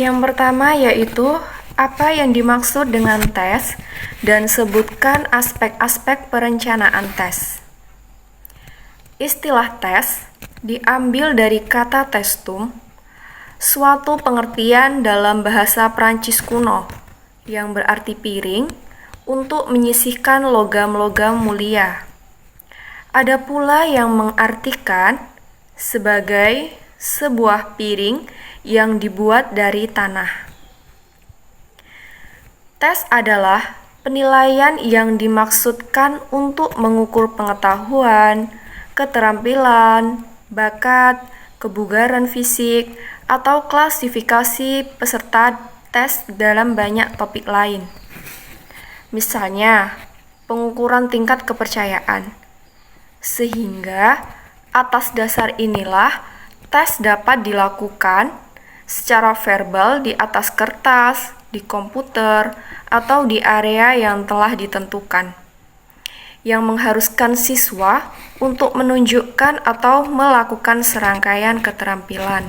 Yang pertama yaitu apa yang dimaksud dengan tes dan sebutkan aspek-aspek perencanaan tes. Istilah tes diambil dari kata testum, suatu pengertian dalam bahasa Prancis kuno yang berarti piring untuk menyisihkan logam-logam mulia. Ada pula yang mengartikan sebagai sebuah piring yang dibuat dari tanah. Tes adalah penilaian yang dimaksudkan untuk mengukur pengetahuan, keterampilan, bakat, kebugaran fisik, atau klasifikasi peserta tes dalam banyak topik lain. Misalnya, pengukuran tingkat kepercayaan. Sehingga, atas dasar inilah, tes dapat dilakukan secara verbal di atas kertas, di komputer, atau di area yang telah ditentukan, yang mengharuskan siswa untuk menunjukkan atau melakukan serangkaian keterampilan.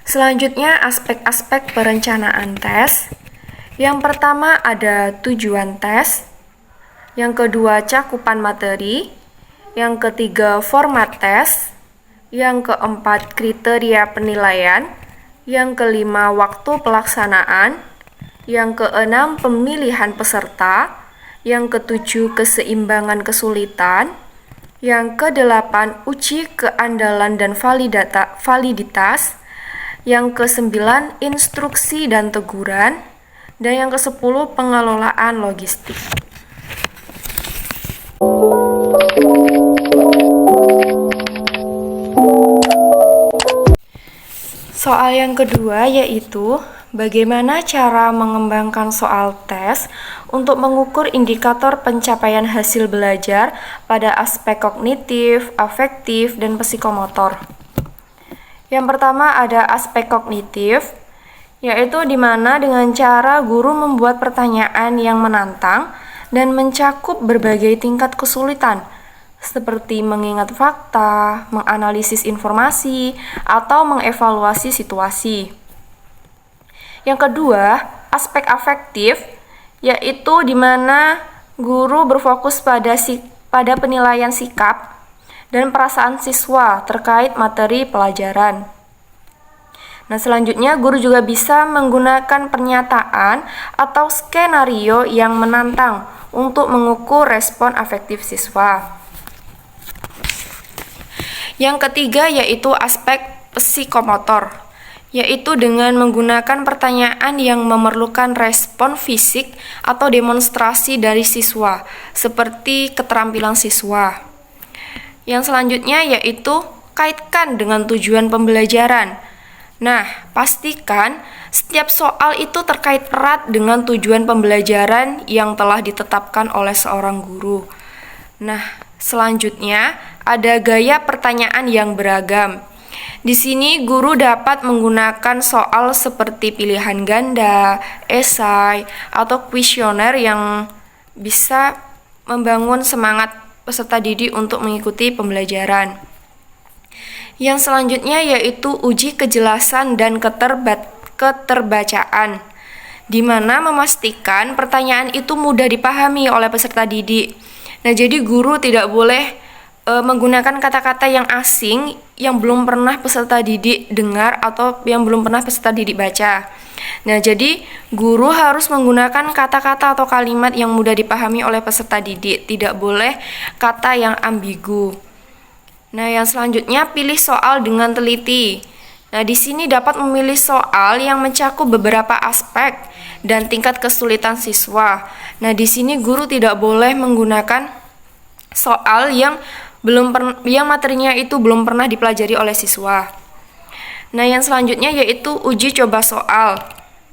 Selanjutnya, aspek-aspek perencanaan tes. Yang pertama ada tujuan tes, yang kedua cakupan materi, yang ketiga format tes, yang keempat kriteria penilaian, yang kelima waktu pelaksanaan, yang keenam pemilihan peserta, yang ketujuh keseimbangan kesulitan, yang kedelapan uji keandalan dan validitas, yang kesembilan instruksi dan teguran, dan yang kesepuluh pengelolaan logistik. Soal yang kedua yaitu bagaimana cara mengembangkan soal tes untuk mengukur indikator pencapaian hasil belajar pada aspek kognitif, afektif, dan psikomotor. Yang pertama ada aspek kognitif, yaitu di mana dengan cara guru membuat pertanyaan yang menantang dan mencakup berbagai tingkat kesulitan, seperti mengingat fakta, menganalisis informasi, atau mengevaluasi situasi. Yang kedua, aspek afektif, yaitu di mana guru berfokus pada penilaian sikap dan perasaan siswa terkait materi pelajaran. Nah, selanjutnya guru juga bisa menggunakan pernyataan atau skenario yang menantang untuk mengukur respon afektif siswa. Yang ketiga yaitu aspek psikomotor, yaitu dengan menggunakan pertanyaan yang memerlukan respon fisik atau demonstrasi dari siswa, seperti keterampilan siswa. Yang selanjutnya yaitu kaitkan dengan tujuan pembelajaran. Nah, pastikan setiap soal itu terkait erat dengan tujuan pembelajaran yang telah ditetapkan oleh seorang guru. Nah, selanjutnya ada gaya pertanyaan yang beragam. Di sini guru dapat menggunakan soal seperti pilihan ganda, esai, atau kuesioner yang bisa membangun semangat peserta didik untuk mengikuti pembelajaran. Yang selanjutnya yaitu uji kejelasan dan keterbacaan, di mana memastikan pertanyaan itu mudah dipahami oleh peserta didik. Nah, jadi guru tidak boleh menggunakan kata-kata yang asing yang belum pernah peserta didik dengar atau yang belum pernah peserta didik baca. Nah, jadi guru harus menggunakan kata-kata atau kalimat yang mudah dipahami oleh peserta didik, tidak boleh kata yang ambigu. Nah, yang selanjutnya pilih soal dengan teliti. Nah, di sini dapat memilih soal yang mencakup beberapa aspek dan tingkat kesulitan siswa. Nah, di sini guru tidak boleh menggunakan soal yang materinya itu belum pernah dipelajari oleh siswa. Nah, yang selanjutnya yaitu uji coba soal.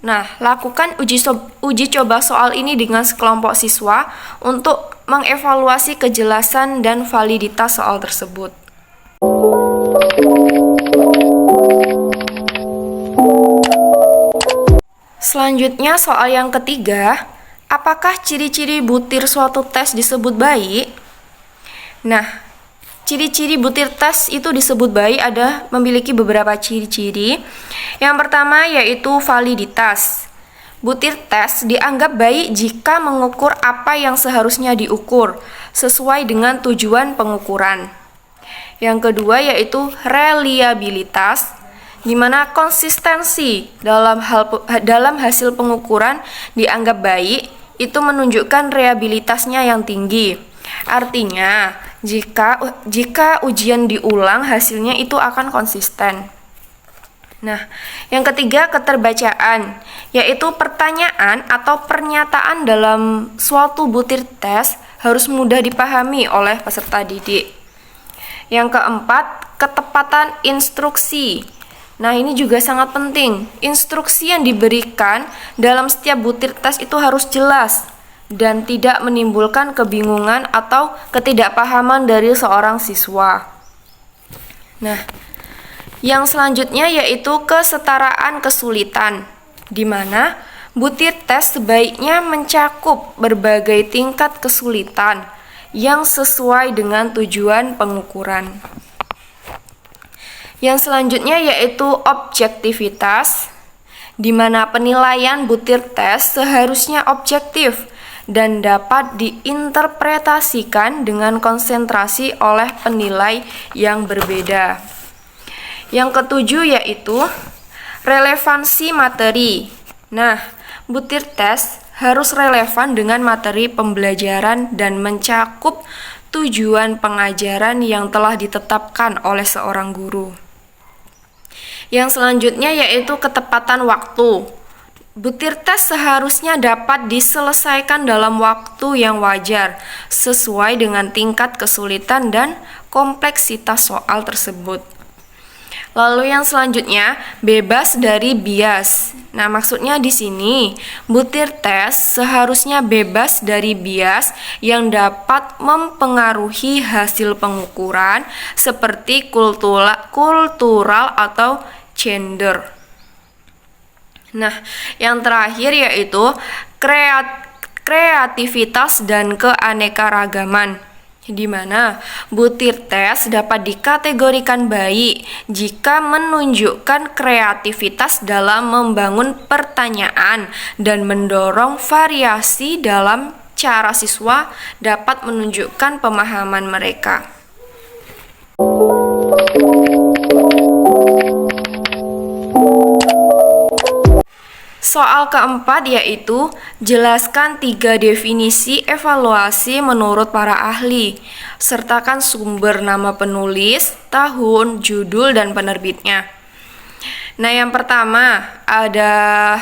Nah, lakukan uji coba soal ini dengan sekelompok siswa untuk mengevaluasi kejelasan dan validitas soal tersebut. Selanjutnya soal yang ketiga, apakah ciri-ciri butir suatu tes disebut baik? Nah, Ciri-ciri butir tes itu disebut baik ada memiliki beberapa ciri-ciri. Yang pertama yaitu validitas. Butir tes dianggap baik jika mengukur apa yang seharusnya diukur sesuai dengan tujuan pengukuran. Yang kedua yaitu reliabilitas, di mana konsistensi dalam hasil pengukuran dianggap baik, itu menunjukkan reliabilitasnya yang tinggi. Artinya, jika ujian diulang, hasilnya itu akan konsisten. Nah, yang ketiga keterbacaan, yaitu pertanyaan atau pernyataan dalam suatu butir tes harus mudah dipahami oleh peserta didik. Yang keempat, ketepatan instruksi. Nah, ini juga sangat penting. Instruksi yang diberikan dalam setiap butir tes itu harus jelas dan tidak menimbulkan kebingungan atau ketidakpahaman dari seorang siswa. Nah, yang selanjutnya yaitu kesetaraan kesulitan, di mana butir tes sebaiknya mencakup berbagai tingkat kesulitan yang sesuai dengan tujuan pengukuran. Yang selanjutnya yaitu objektivitas, di mana penilaian butir tes seharusnya objektif dan dapat diinterpretasikan dengan konsentrasi oleh penilai yang berbeda. Yang ketujuh yaitu relevansi materi. Nah, butir tes harus relevan dengan materi pembelajaran dan mencakup tujuan pengajaran yang telah ditetapkan oleh seorang guru. Yang selanjutnya yaitu ketepatan waktu. Butir tes seharusnya dapat diselesaikan dalam waktu yang wajar, sesuai dengan tingkat kesulitan dan kompleksitas soal tersebut. Lalu yang selanjutnya, bebas dari bias. Nah, maksudnya di sini, butir tes seharusnya bebas dari bias yang dapat mempengaruhi hasil pengukuran seperti kultural atau gender. Nah, yang terakhir yaitu kreativitas dan keanekaragaman, di mana butir tes dapat dikategorikan baik jika menunjukkan kreativitas dalam membangun pertanyaan dan mendorong variasi dalam cara siswa dapat menunjukkan pemahaman mereka. Soal keempat yaitu jelaskan 3 definisi evaluasi menurut para ahli. Sertakan sumber nama penulis, tahun, judul, dan penerbitnya. Nah, yang pertama ada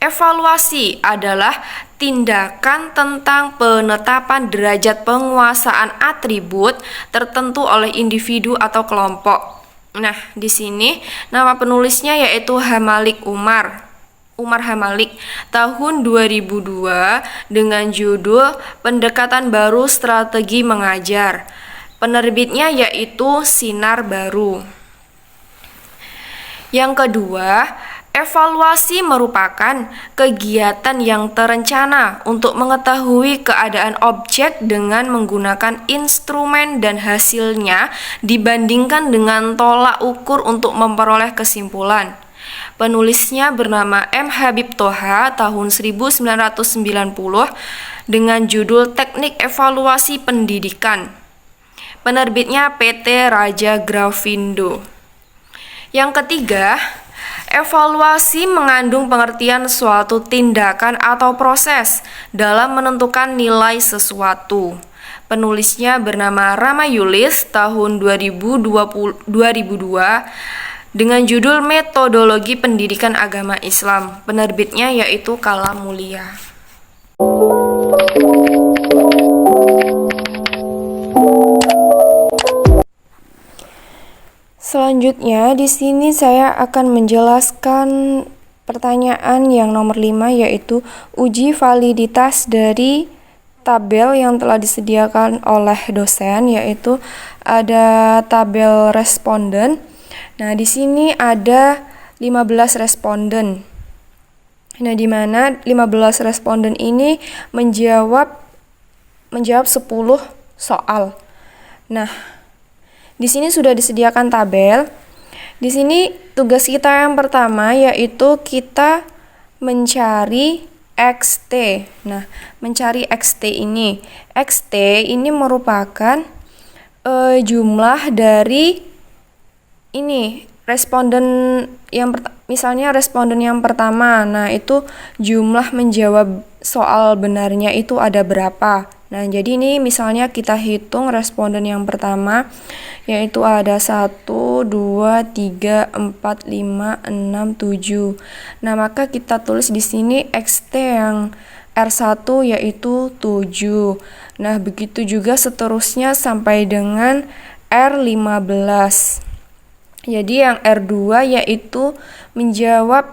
evaluasi adalah tindakan tentang penetapan derajat penguasaan atribut tertentu oleh individu atau kelompok. Nah, di sini nama penulisnya yaitu Umar Hamalik tahun 2002 dengan judul Pendekatan Baru Strategi Mengajar. Penerbitnya yaitu Sinar Baru. Yang kedua, evaluasi merupakan kegiatan yang terencana untuk mengetahui keadaan objek dengan menggunakan instrumen dan hasilnya dibandingkan dengan tolak ukur untuk memperoleh kesimpulan. Penulisnya bernama M. Habib Thoha tahun 1990 dengan judul Teknik Evaluasi Pendidikan. Penerbitnya PT Raja Grafindo. Yang ketiga, evaluasi mengandung pengertian suatu tindakan atau proses dalam menentukan nilai sesuatu. Penulisnya bernama Rama Yulis tahun 2002 dengan judul Metodologi Pendidikan Agama Islam. Penerbitnya yaitu Kalam Mulia. Selanjutnya di sini saya akan menjelaskan pertanyaan yang nomor 5 yaitu uji validitas dari tabel yang telah disediakan oleh dosen, yaitu ada tabel responden. Nah, di sini ada 15 responden. Nah, di mana 15 responden ini menjawab 10 soal. Nah, Di sini sudah disediakan tabel. Di sini tugas kita yang pertama yaitu kita mencari XT. Nah, mencari XT ini. XT ini merupakan jumlah dari ini responden yang misalnya responden yang pertama. Nah, itu jumlah menjawab soal benarnya itu ada berapa. Nah, jadi ini misalnya kita hitung responden yang pertama yaitu ada 1, 2, 3, 4, 5, 6, 7. Nah, maka kita tulis di sini XT yang R1 yaitu 7. Nah, begitu juga seterusnya sampai dengan R15. Jadi yang R2 yaitu menjawab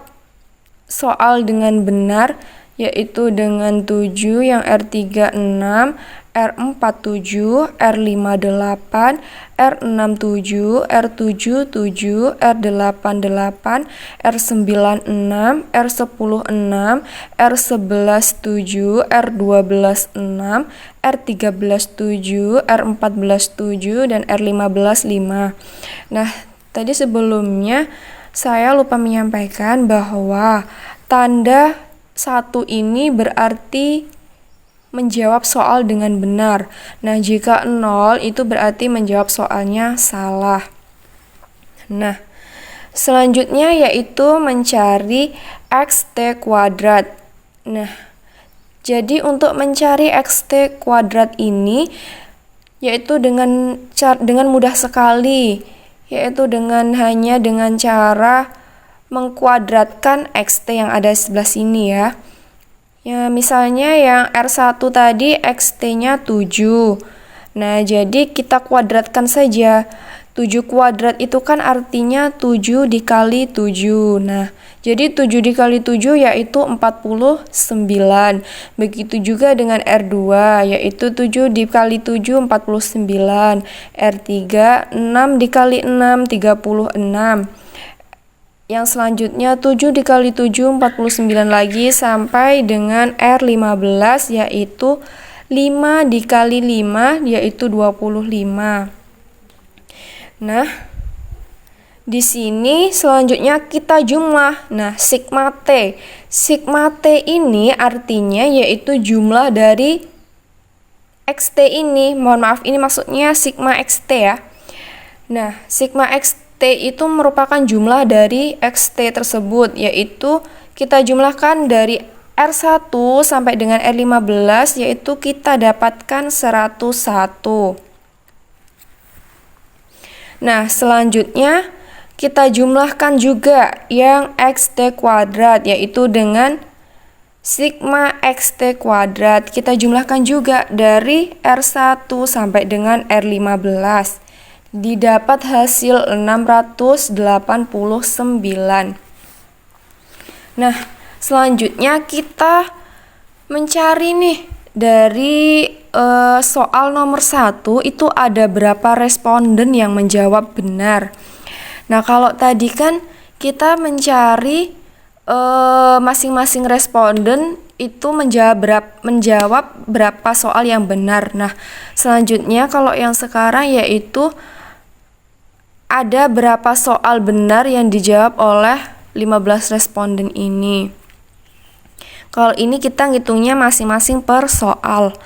soal dengan benar yaitu dengan 7, yang R3 6, R4 7, R5 8, R6 7, R7 7, R8 8, R9 6, R10 6, R11 7, R12 6, R13 7, R14 7, dan R15 5. Nah, tadi sebelumnya saya lupa menyampaikan bahwa tanda 1 ini berarti menjawab soal dengan benar. Nah, jika 0 itu berarti menjawab soalnya salah. Nah, selanjutnya yaitu mencari XT kuadrat. Nah, jadi untuk mencari XT kuadrat ini yaitu dengan mudah sekali, yaitu hanya dengan cara mengkuadratkan XT yang ada sebelah sini ya. Ya, misalnya yang R1 tadi XT-nya 7. Nah, jadi kita kuadratkan saja. 7 kuadrat itu kan artinya 7 dikali 7. Nah, jadi 7 dikali 7 yaitu 49. Begitu juga dengan R2 yaitu 7 dikali 7 49. R3 6 dikali 6 36. Yang selanjutnya 7 dikali 7 49 lagi sampai dengan R15 yaitu 5 dikali 5 yaitu 25. Nah, di sini selanjutnya kita jumlah. Nah, sigma T. Sigma T ini artinya yaitu jumlah dari XT ini. Mohon maaf, ini maksudnya sigma XT ya. Nah, sigma XT itu merupakan jumlah dari XT tersebut, yaitu kita jumlahkan dari R1 sampai dengan R15, yaitu kita dapatkan 101. Nah, selanjutnya kita jumlahkan juga yang XT kuadrat, yaitu dengan sigma XT kuadrat. Kita jumlahkan juga dari R1 sampai dengan R15. Didapat hasil 689. Nah, selanjutnya kita mencari nih dari soal nomor 1 itu ada berapa responden yang menjawab benar. Nah, kalau tadi kan kita mencari masing-masing responden itu menjawab berapa soal yang benar. Nah, selanjutnya kalau yang sekarang yaitu ada berapa soal benar yang dijawab oleh 15 responden ini. Kalau ini kita ngitungnya masing-masing per soal.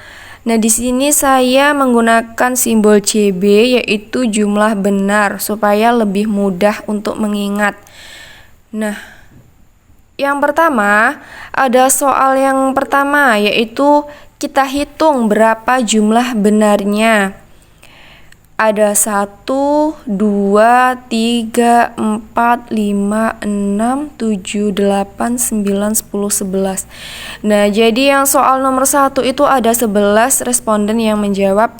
Nah, di sini saya menggunakan simbol CB yaitu jumlah benar supaya lebih mudah untuk mengingat. Nah, yang pertama ada soal yang pertama yaitu kita hitung berapa jumlah benarnya. Ada 1, 2, 3, 4, 5, 6, 7, 8, 9, 10, 11. Nah, jadi yang soal nomor 1 itu ada 11 responden yang menjawab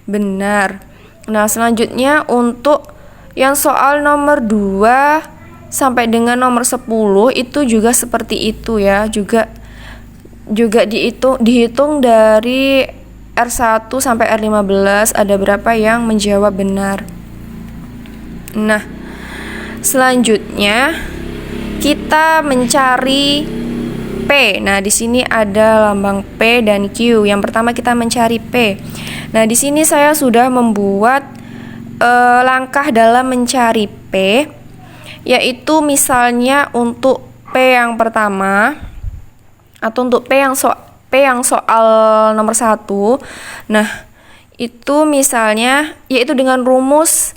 benar. Nah, selanjutnya untuk yang soal nomor 2 sampai dengan nomor 10 itu juga seperti itu ya. Juga dihitung dari R1 sampai R15 ada berapa yang menjawab benar. Nah, selanjutnya kita mencari P. Nah, di sini ada lambang P dan Q. Yang pertama kita mencari P. Nah, di sini saya sudah membuat langkah dalam mencari P, yaitu misalnya untuk P yang pertama atau untuk P yang soal nomor 1. Nah, itu misalnya yaitu dengan rumus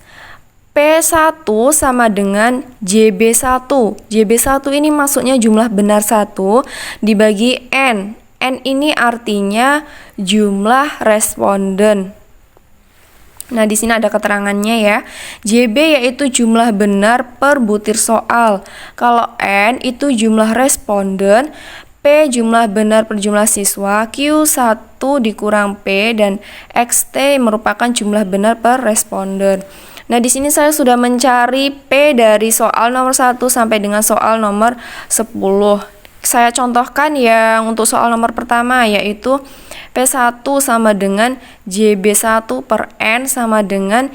P1 sama dengan JB1. JB1 ini maksudnya jumlah benar 1 dibagi N. N ini artinya jumlah responden. Nah, di sini ada keterangannya ya. JB yaitu jumlah benar per butir soal. Kalau N itu jumlah responden, P jumlah benar per jumlah siswa, Q1 dikurang P, dan XT merupakan jumlah benar per responden. Nah, di sini saya sudah mencari P dari soal nomor 1 sampai dengan soal nomor 10. Saya contohkan yang untuk soal nomor pertama, yaitu P1 sama dengan JB1 per N sama dengan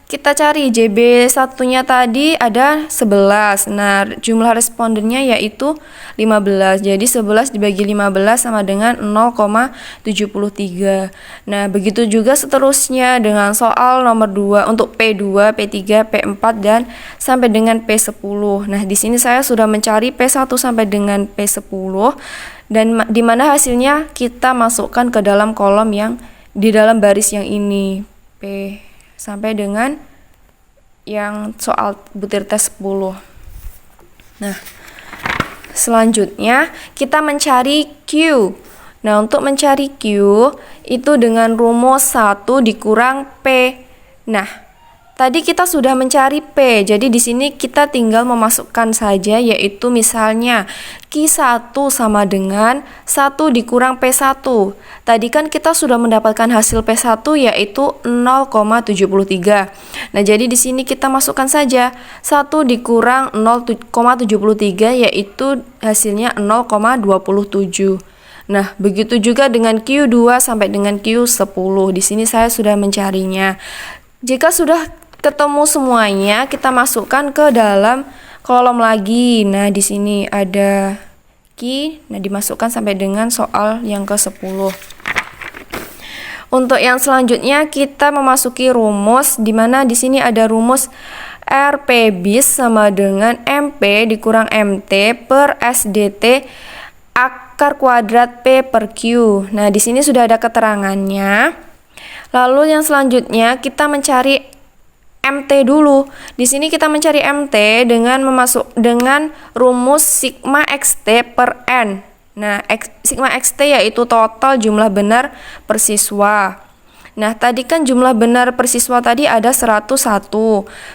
kita cari JB1-nya tadi ada 11. Nah, jumlah respondennya yaitu 15. Jadi 11 dibagi 15 sama dengan 0,73. Nah, begitu juga seterusnya dengan soal nomor 2 untuk P2, P3, P4 dan sampai dengan P10. Nah, di sini saya sudah mencari P1 sampai dengan P10 dan di mana hasilnya kita masukkan ke dalam kolom yang di dalam baris yang ini, P sampai dengan yang soal butir tes 10. Nah, selanjutnya kita mencari Q. Nah, untuk mencari Q itu dengan rumus 1 dikurang P. Nah, tadi kita sudah mencari P, jadi di sini kita tinggal memasukkan saja, yaitu misalnya Q1 sama dengan 1 dikurang P1. Tadi kan kita sudah mendapatkan hasil P1 yaitu 0,73. Nah, jadi di sini kita masukkan saja 1 dikurang 0,73 yaitu hasilnya 0,27. Nah, begitu juga dengan Q2 sampai dengan Q10. Di sini saya sudah mencarinya. Jika sudah ketemu semuanya, kita masukkan ke dalam kolom lagi. Nah, di sini ada Q. Nah, dimasukkan sampai dengan soal yang ke-10. Untuk yang selanjutnya kita memasuki rumus, di mana di sini ada rumus RP bis sama dengan MP dikurang MT per SDT akar kuadrat P per Q. Nah, di sini sudah ada keterangannya. Lalu yang selanjutnya kita mencari MT dulu. Di sini kita mencari MT dengan dengan rumus sigma XT per N. Nah, sigma XT yaitu total jumlah benar per siswa. Nah, tadi kan jumlah benar per siswa tadi ada 101.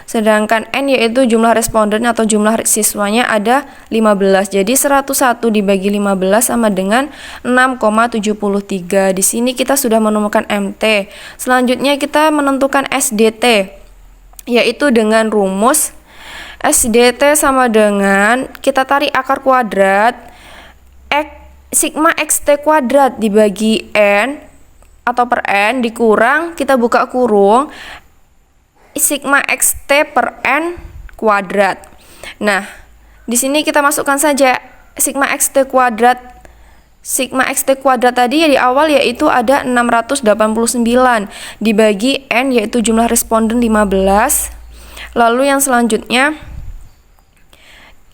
Sedangkan N yaitu jumlah responden atau jumlah siswanya ada 15. Jadi 101 dibagi 15 sama dengan 6,73. Di sini kita sudah menemukan MT. Selanjutnya kita menentukan SDT, yaitu dengan rumus SDT sama dengan kita tarik akar kuadrat sigma XT kuadrat dibagi N atau per N dikurang, kita buka kurung, sigma XT per N kuadrat. Nah, di sini kita masukkan saja sigma XT kuadrat. Sigma XT kuadrat tadi ya di awal yaitu ada 689 dibagi N yaitu jumlah responden 15. Lalu yang selanjutnya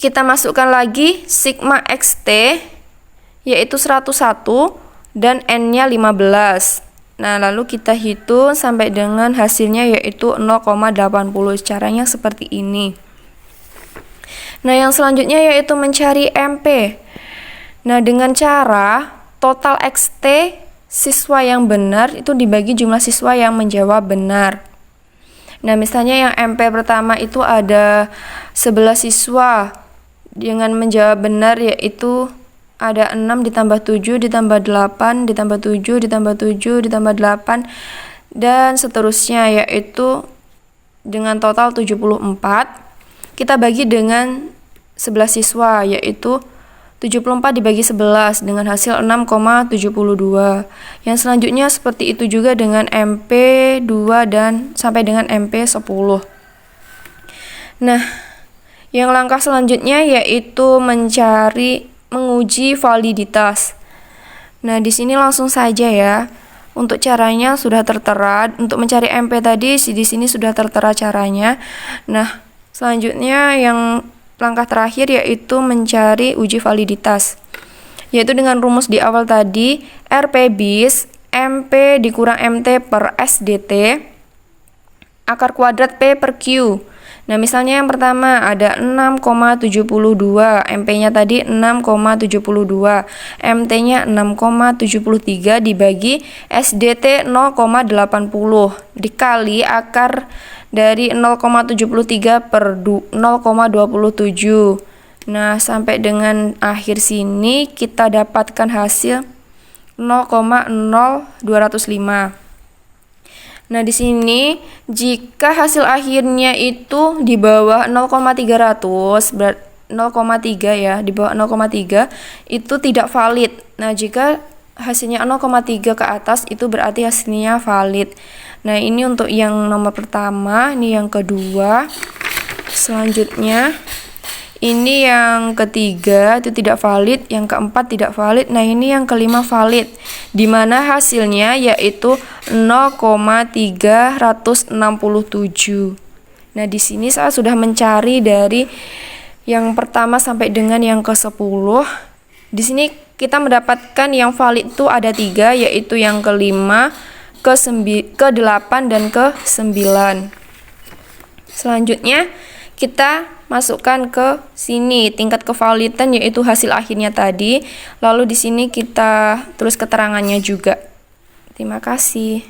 kita masukkan lagi sigma XT yaitu 101 dan N-nya 15. Nah, lalu kita hitung sampai dengan hasilnya yaitu 0,80. Caranya seperti ini. Nah, yang selanjutnya yaitu mencari MP. Nah, dengan cara total XT siswa yang benar itu dibagi jumlah siswa yang menjawab benar. Nah, misalnya yang MP pertama itu ada 11 siswa dengan menjawab benar yaitu ada 6 ditambah 7 ditambah 8 ditambah 7 ditambah 7 ditambah 8 dan seterusnya, yaitu dengan total 74. Kita bagi dengan 11 siswa yaitu 74 dibagi 11 dengan hasil 6,72. Yang selanjutnya seperti itu juga dengan MP2 dan sampai dengan MP10. Nah, yang langkah selanjutnya yaitu menguji validitas. Nah, di sini langsung saja ya. Untuk caranya sudah tertera. Untuk mencari MP tadi di sini sudah tertera caranya. Nah, selanjutnya yang langkah terakhir yaitu mencari uji validitas. Yaitu dengan rumus di awal tadi, RP bis MP dikurang MT per SDT akar kuadrat P per Q. Nah, misalnya yang pertama ada 6,72, MP-nya tadi 6,72, MT-nya 6,73 dibagi SDT 0,80 dikali akar dari 0,73 per 0,27. Nah, sampai dengan akhir sini kita dapatkan hasil 0,0205. Nah, di sini jika hasil akhirnya itu di bawah 0,300, 0,3 ya, di bawah 0,3 itu tidak valid. Nah, jika hasilnya 0,3 ke atas itu berarti hasilnya valid. Nah, ini untuk yang nomor pertama, ini yang kedua. Selanjutnya ini yang ketiga itu tidak valid, yang keempat tidak valid. Nah, ini yang kelima valid, di mana hasilnya yaitu 0,367. Nah, di sini saya sudah mencari dari yang pertama sampai dengan yang ke-10. Di sini kita mendapatkan yang valid itu ada 3, yaitu yang kelima, ke-8 dan ke-9. Selanjutnya kita masukkan ke sini tingkat kevalidan yaitu hasil akhirnya tadi. Lalu di sini kita tulis keterangannya juga. Terima kasih.